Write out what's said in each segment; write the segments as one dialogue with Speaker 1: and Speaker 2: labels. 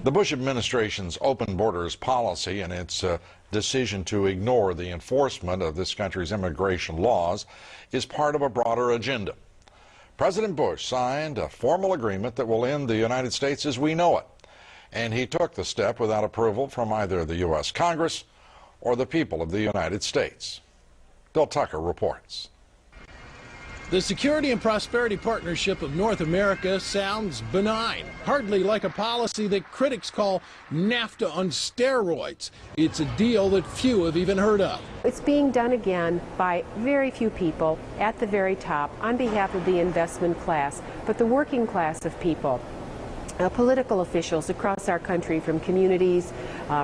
Speaker 1: The Bush administration's open borders policy and its decision to ignore the enforcement of this country's immigration laws is part of a broader agenda. President Bush signed a formal agreement that will end the United States as we know it, and he took the step without approval from either the U.S. Congress or the people of the United States. Bill Tucker reports.
Speaker 2: The Security and Prosperity Partnership of North America sounds benign, hardly like a policy that critics call NAFTA on steroids. It's a deal that few have even heard of.
Speaker 3: It's being done again by very few people at the very top on behalf of the investment class, but the working class of people. Political officials across our country, from communities,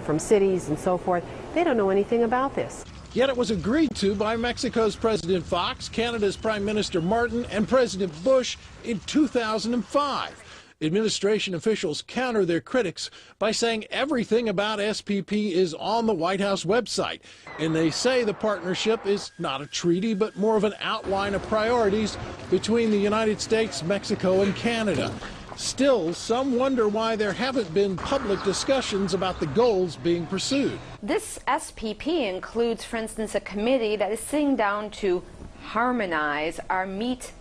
Speaker 3: from cities and so forth, they don't know anything about this.
Speaker 2: Yet it was agreed to by Mexico's President Fox, Canada's Prime Minister Martin, and President Bush in 2005. Administration officials counter their critics by saying everything about SPP is on the White House website. And they say the partnership is not a treaty, but more of an outline of priorities between the United States, Mexico, and Canada. Still, some wonder why there haven't been public discussions about the goals being pursued.
Speaker 4: This SPP includes, for instance, a committee that is sitting down to harmonize our meat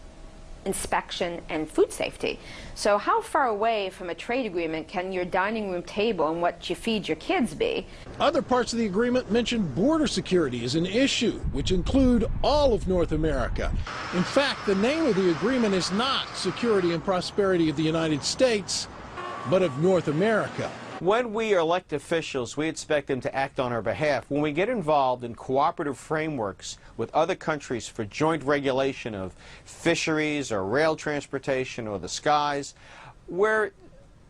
Speaker 4: inspection and food safety. So how far away from a trade agreement can your dining room table and what you feed your kids be?
Speaker 2: Other parts of the agreement mention border security as an issue, which include all of North America. In fact, the name of the agreement is not Security and Prosperity of the United States, but of North America.
Speaker 5: When we elect officials, we expect them to act on our behalf. When we get involved in cooperative frameworks with other countries for joint regulation of fisheries or rail transportation or the skies, we're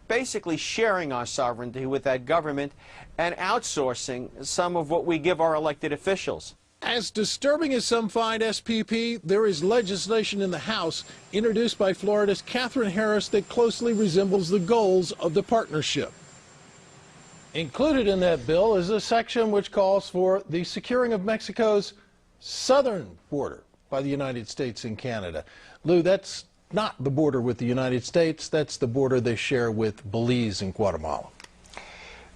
Speaker 5: basically sharing our sovereignty with that government and outsourcing some of what we give our elected officials.
Speaker 2: As disturbing as some find SPP, there is legislation in the House introduced by Florida's Katherine Harris that closely resembles the goals of the partnership. Included in that bill is a section which calls for the securing of Mexico's southern border by the United States and Canada. Lou, that's not the border with the United States, that's the border they share with Belize and Guatemala.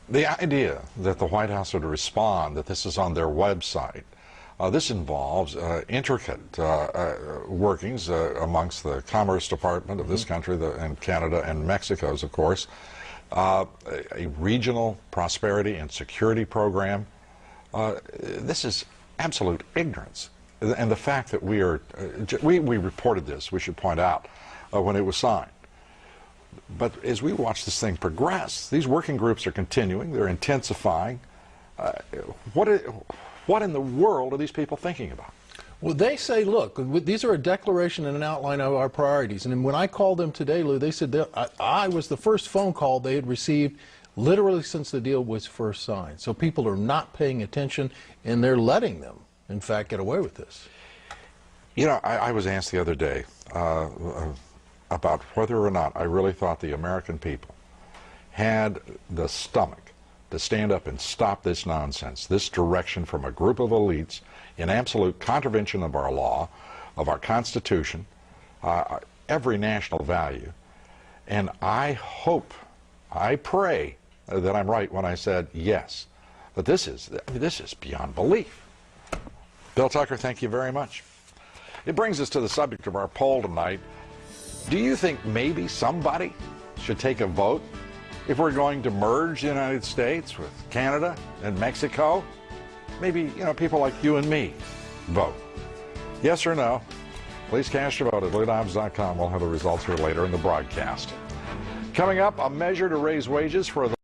Speaker 1: The idea that the White House would respond that this is on their website, this involves intricate workings amongst the Commerce Department of this country and Canada and Mexico's, of course. A regional prosperity and security program. This is absolute ignorance. And the fact that we reported this, we should point out, when it was signed. But as we watch this thing progress, these working groups are continuing, they're intensifying. What in the world are these people thinking about?
Speaker 2: Well, they say, look, these are a declaration and an outline of our priorities. And when I called them today, Lou, they said I was the first phone call they had received literally since the deal was first signed. So people are not paying attention, and they're letting them, in fact, get away with this.
Speaker 1: You know, I was asked the other day about whether or not I really thought the American people had the stomach to stand up and stop this nonsense, this direction from a group of elites in absolute contravention of our law, of our Constitution, every national value. And I hope, I pray that I'm right when I said yes, that this is beyond belief. Bill Tucker, thank you very much. It brings us to the subject of our poll tonight. Do you think maybe somebody should take a vote if we're going to merge the United States with Canada and Mexico? Maybe, you know, people like you and me vote. Yes or no? Please cast your vote at LouDobbs.com. We'll have the results here later in the broadcast. Coming up, a measure to raise wages for the